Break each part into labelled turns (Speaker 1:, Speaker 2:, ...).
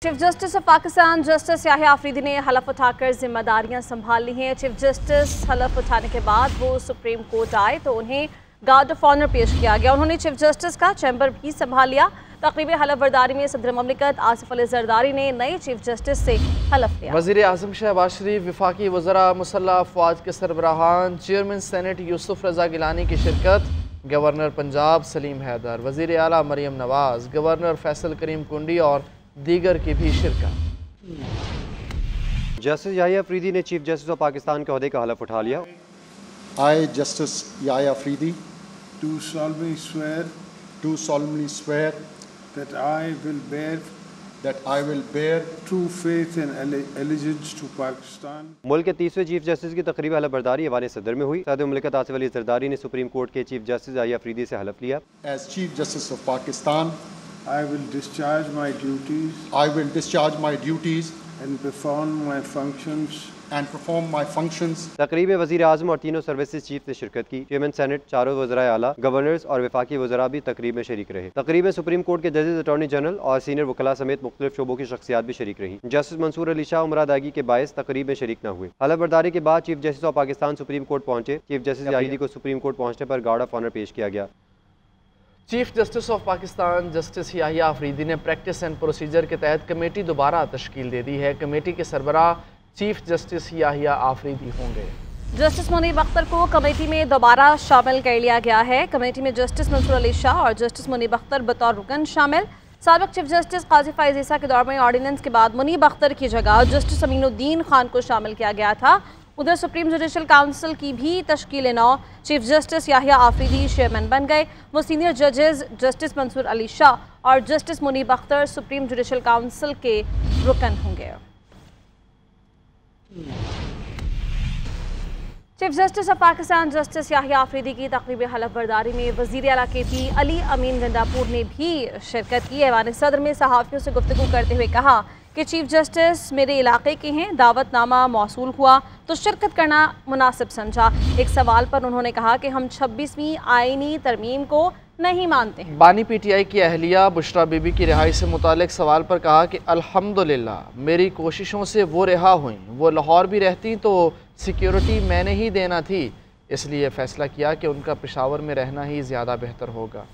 Speaker 1: Chief justice of Pakistan justice Yahya Afridi ने हलफ उठाकर जिम्मेदारियां संभाल ली हैं। चीफ जस्टिस हलफ उठाने के बाद वो सुप्रीम कोर्ट आए तो उन्हें गार्ड ऑफ ऑनर पेश किया गया। उन्होंने चीफ जस्टिस का चैम्बर भी संभाल लिया। तकरीब हलफ बरदारी में सदर ममलिकत आसिफ अली जरदारी ने नए चीफ जस्टिस से हलफ लिया।
Speaker 2: वज़ीर आज़म शहबाज शरीफ, वफाकी वज़रा, मुसल्लह अफ़वाज के सरबराहान, चेयरमैन सेनेट यूसुफ रज़ा गिलानी की शिरकत, गवर्नर पंजाब सलीम हैदर, वज़ीर आला मरियम नवाज, गवर्नर फैसल करीम कुंडी और दीगर की भी शिरकत।
Speaker 3: जस्टिस याहिया अफरीदी ने चीफ जस्टिस ऑफ पाकिस्तान के ओहदे का हलफ उठा लिया।
Speaker 4: I, Justice Yahya Afridi,
Speaker 5: do solemnly swear that I will bear true faith and allegiance to Pakistan.
Speaker 3: मुल्क के 30वें चीफ जस्टिस की तकरीब हलफ बरदारी ऐवान सदर में हुई। सदर मुमलिकत आसिफ अली जरदारी ने सुप्रीम कोर्ट के चीफ जस्टिस याहिया अफरीदी से हलफ लिया।
Speaker 4: As Chief Justice of Pakistan,
Speaker 5: I will discharge my duties and perform my functions.
Speaker 3: तकरीब वज़ीर आज़म और तीनों सर्विसेज चीफ ने शिरकत की। चेयरमैन सेनेट, चारों वज़राए आला, गवर्नर्स और वफाकी वज़रा भी तकरीब में शरीक रहे। तकरीब में सुप्रीम कोर्ट के जजेस, अटॉर्नी जनरल और सीनियर वकला समेत मुख्तलिफ शोबों की शख्सियात भी शरीक रही। जस्टिस मंसूर अली शाह उमरादागी के बायस तकरीब में शरीक न हुए। हलफ बरदारी के बाद chief justice of Pakistan supreme court पहुंचे। चीफ जस्टिस याहिदी को सुप्रीम कोर्ट पहुंचने पर गार्ड ऑफ ऑनर पेश किया गया।
Speaker 2: Chief justice of Pakistan justice Yahya Afridi ने प्रैक्टिस एंड प्रोसीजर के तहत कमेटी दोबारा तश्कील दे दी है। कमेटी के सरबराह चीफ जस्टिस याहिया आफरीदी होंगे।
Speaker 1: जस्टिस मुनीब अख्तर को कमेटी में दोबारा शामिल कर लिया गया है। कमेटी में जस्टिस मंसूर अली शाह और जस्टिस मुनीब अख्तर बतौर रुकन शामिल। साबिक चीफ जस्टिस काजी फाइज ईसा के दौर में ऑर्डिनेंस के बाद मुनीब अख्तर की जगह जस्टिस अमीनुद्दीन खान को शामिल किया गया था। उधर सुप्रीम जुडिशल काउंसिल की भी तश्कील नौ। Chief justice Yahya Afridi chairman बन गए। वो सीनियर जजेस जस्टिस मंसूर अली शाह और justice Munib Akhtar supreme judicial council के रुकन होंगे। Chief justice of Pakistan justice Yahya Afridi की तकरीब हलफ बरदारी में वज़ीर आला KP अली अमीन गंडापुर ने भी शिरकत की। ऐवान सदर में सहाफ़ियों से गुफ्तगू करते हुए कहा कि चीफ जस्टिस मेरे इलाके के हैं, दावतनामा मौसूल हुआ तो शिरकत करना मुनासिब समझा। एक सवाल पर उन्होंने कहा कि हम 26वीं आईनी तरमीम को नहीं मानते हैं।
Speaker 2: बानी PTI की अहलिया बुशरा बीबी की रिहाई से मुतालिक सवाल पर कहा कि अल्हम्दुलिल्लाह मेरी कोशिशों से वो रिहा हुई। वो लाहौर भी रहती तो सिक्योरिटी मैंने ही देना थी, इसलिए फ़ैसला किया कि उनका पेशावर में रहना ही ज़्यादा बेहतर होगा।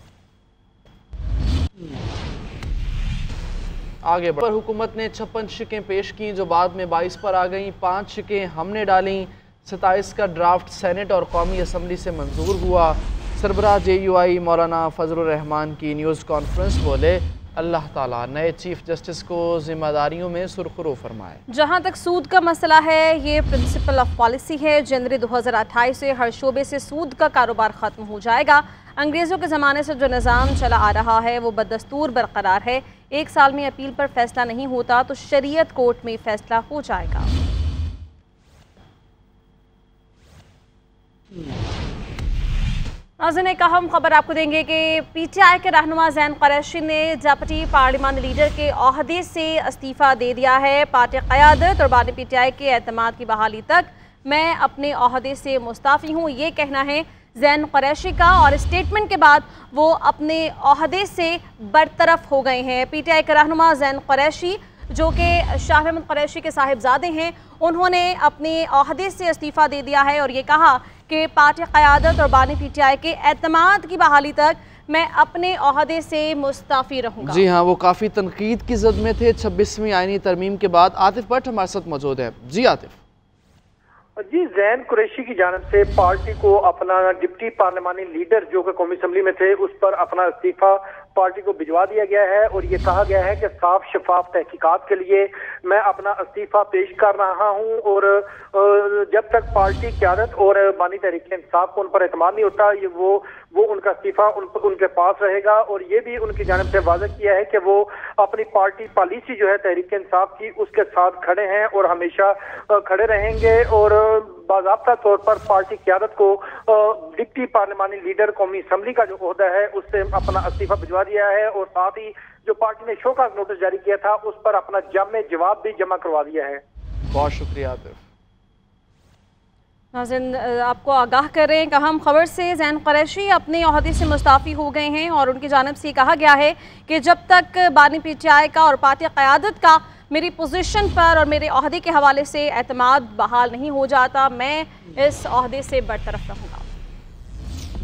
Speaker 2: आगे पर हुकूमत ने 56 शिकें पेश की जो बाद में 22 पर आ गईं। 5 शिकें हमने डालीं। 27 का ड्राफ्ट सेनेट और कौमी असम्बली से मंजूर हुआ। सरबराह JUI मौलाना फजलुर रहमान की न्यूज़ कॉन्फ्रेंस बोले अल्लाह ताला नए चीफ जस्टिस को जिम्मेदारियों में सुरखरू फरमाए। जहां तक सूद का मसला है, ये प्रिंसिपल ऑफ पॉलिसी है। जनवरी 2028 से हर शोबे से सूद का कारोबार ख़त्म हो जाएगा। अंग्रेज़ों के ज़माने से जो निज़ाम चला आ रहा है वो बदस्तूर बरकरार है। 1 साल में अपील पर फैसला नहीं होता तो शरीयत कोर्ट में फैसला हो जाएगा। नाज़रीन, एक अहम खबर आपको देंगे कि PTI के रहनुमा ज़ैन कुरैशी ने डिप्टी पार्लिमानी लीडर के ओहदे से इस्तीफ़ा दे दिया है। पार्टी क़यादत और बानी PTI के एतमाद की बहाली तक मैं अपने ओहदे से मुस्ताफ़ी हूँ, ये कहना है ज़ैन कुरैशी का। और स्टेटमेंट के बाद वो अपने ओहदे से बरतरफ हो गए हैं। PTI के रहनुमा ज़ैन कुरैशी जो कि शाह अहमद कुरैशी के साहिबजादे हैं, उन्होंने अपने ओहदे से इस्तीफ़ा दे दिया है और ये कहा कि पार्टी क़यादत और बानी PTI के एतमाद की बहाली तक मैं अपने ओहदे से मुस्ताफ़ी रहूँगा। जी हाँ, वो काफ़ी तनकीद की जद में थे 26वीं आईनी तरमीम के बाद। आतिफ भट्ट हमारे साथ मौजूद है। जी आतिफ।
Speaker 6: जी, ज़ैन कुरैशी की जानिब से पार्टी को अपना डिप्टी पार्लिमानी लीडर जो कि कौमी असम्बली में थे उस पर अपना इस्तीफा पार्टी को भिजवा दिया गया है और ये कहा गया है कि साफ शफाफ तहकीकात के लिए मैं अपना इस्तीफा पेश कर रहा हूं और जब तक पार्टी क़यादत और बानी तहरीक इंसाफ को उन पर एतमाद नहीं होता ये वो उनका इस्तीफा उनके पास रहेगा। और ये भी उनकी जानिब से वाज़ेह किया है कि वो अपनी पार्टी पॉलिसी जो है तहरीक इंसाफ की उसके साथ खड़े हैं और हमेशा खड़े रहेंगे और बाज़ाब्ता तौर पर पार्टी क़यादत को डिप्टी पार्लिमानी लीडर कौमी असम्बली का जो ओहदा है उससे अपना इस्तीफा भिजवा दिया है और साथ ही जो पार्टी ने शोकाज नोटिस जारी किया था उस पर अपना जवाब भी जमा करवा दिया है।
Speaker 2: बहुत शुक्रिया आतिफ।
Speaker 1: नाज़रीन, आपको आगाह कर रहे हैं कि अहम खबर से ज़ैन कुरैशी अपने ओहदे से मुस्ताफ़ी हो गए हैं और उनकी जानिब से कहा गया है कि जब तक बानी PTI का और पार्टी क़यादत का मेरी पोजीशन पर और मेरे ओहदे के हवाले से एतमाद बहाल नहीं हो जाता, मैं इस ओहदे से बरतरफ रहूँगा।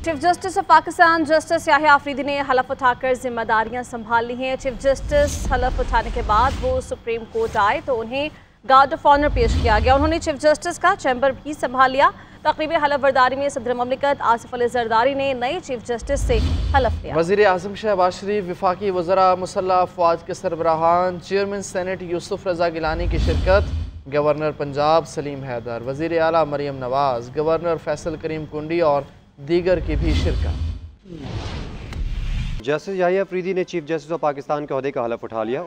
Speaker 1: Chief justice of Pakistan justice Yahya Afridi ने हलफ उठाकर जिम्मेदारियां संभाल ली हैं। चीफ जस्टिस हलफ उठाने के बाद वो सुप्रीम कोर्ट आए तो उन्हें गार्ड ऑफ ऑनर पेश किया गया। उन्होंने चीफ जस्टिस का चैम्बर भी संभाल लिया। तकरीब हलफ बरदारी में सदर ममलिकत आसिफ अली जरदारी ने नए चीफ जस्टिस से हलफ लिया।
Speaker 7: वज़ीर आज़म शहबाज शरीफ, वफाकी वज़रा, मुसल्लह अफ़वाज के सरबराहान, चेयरमैन सेनेट यूसुफ रज़ा गिलानी की शिरकत, गवर्नर पंजाब सलीम हैदर, वज़ीर आला मरियम नवाज़, गवर्नर फैसल करीम कुंडी और दीगर की भी शिरकत।
Speaker 3: जस्टिस याहिया अफरीदी ने चीफ जस्टिस ऑफ पाकिस्तान के ओहदे का हलफ उठा लिया।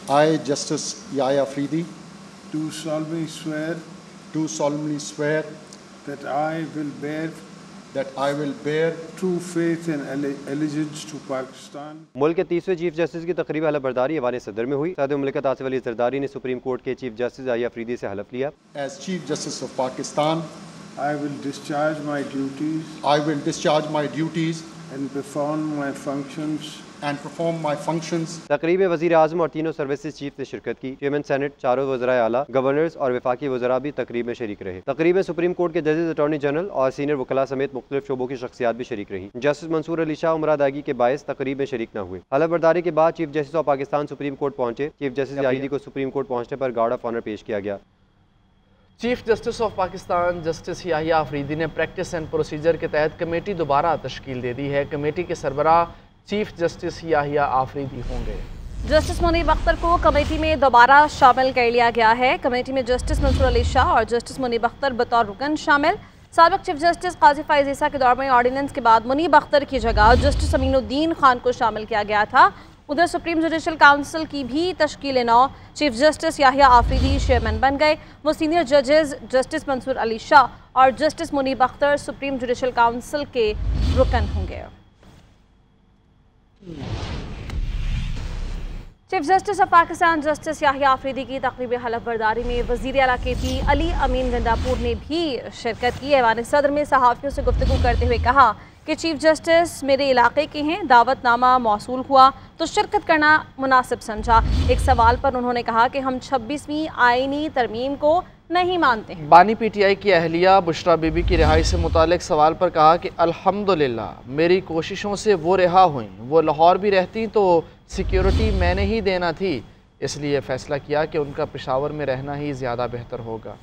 Speaker 4: I, Justice Yahya Afridi,
Speaker 5: do solemnly swear that I will bear true faith and allegiance to Pakistan.
Speaker 3: मुल्क के 30वें चीफ जस्टिस की तकरीब हलफ बरदारी ऐवान सदर में हुई। सदर ममलिकत आसिफ अली जरदारी ने सुप्रीम कोर्ट के चीफ जस्टिस याहिया अफरीदी से हलफ लिया।
Speaker 4: As Chief Justice of Pakistan,
Speaker 5: I will discharge my duties and perform my functions.
Speaker 3: तकरीब में वज़ीर आज़म और तीनों सर्विसेज चीफ ने शिरकत की। चेयरमैन सेनेट, चारों वज़राए आला, गवर्नर्स और वफाकी वज़रा भी तकरीब में शरीक रहे। तकरीब में सुप्रीम कोर्ट के जजेस, अटॉर्नी जनरल और सीनियर वकला समेत मुख्तलिफ शोबों की शख्सियात भी शरीक रही। जस्टिस मंसूर अली शाह उम्र अदायगी के बायस तकरीब में शरीक न हुए। हलफ बरदारी के बाद chief justice of Pakistan supreme court पहुंचे। चीफ जस्टिस याहिदी को सुप्रीम कोर्ट पहुंचने पर गार्ड ऑफ ऑनर पेश किया गया।
Speaker 7: Chief justice of Pakistan justice Yahya Afridi ने प्रैक्टिस एंड प्रोसीजर के तहत कमेटी दोबारा तश्कील दे दी है। कमेटी के सरबराह चीफ जस्टिस याहिया आफरीदी होंगे।
Speaker 1: जस्टिस मुनीब अख्तर को कमेटी में दोबारा शामिल कर लिया गया है। कमेटी में जस्टिस मंसूर अली शाह और जस्टिस मुनीब अख्तर बतौर रुकन शामिल। साबिक चीफ जस्टिस काजी फाइज ईसा के दौर में ऑर्डिनेंस के बाद मुनीब अख्तर की जगह जस्टिस अमीनुद्दीन खान को शामिल किया गया था। उधर सुप्रीम जुडिशल काउंसिल की भी तश्कील नौ। Chief justice Yahya Afridi chairman बन गए। वो सीनियर जजेस जस्टिस मंसूर अली शाह और justice Munib Akhtar supreme judicial council के रुकन होंगे। Chief justice of Pakistan justice Yahya Afridi की तकरीब हलफ बरदारी में वज़ीर आला KP अली अमीन गंडापुर ने भी शिरकत की। ऐवान सदर में सहाफ़ियों से गुफ्तगू करते हुए कहा कि चीफ जस्टिस मेरे इलाके के हैं, दावतनामा मौसूल हुआ तो शिरकत करना मुनासिब समझा। एक सवाल पर उन्होंने कहा कि हम 26वीं आईनी तरमीम को नहीं मानते हैं।
Speaker 7: बानी PTI की अहलिया बुशरा बीबी की रिहाई से मुतालिक सवाल पर कहा कि अल्हम्दुलिल्लाह मेरी कोशिशों से वो रिहा हुई। वो लाहौर भी रहती तो सिक्योरिटी मैंने ही देना थी, इसलिए फ़ैसला किया कि उनका पेशावर में रहना ही ज़्यादा बेहतर होगा।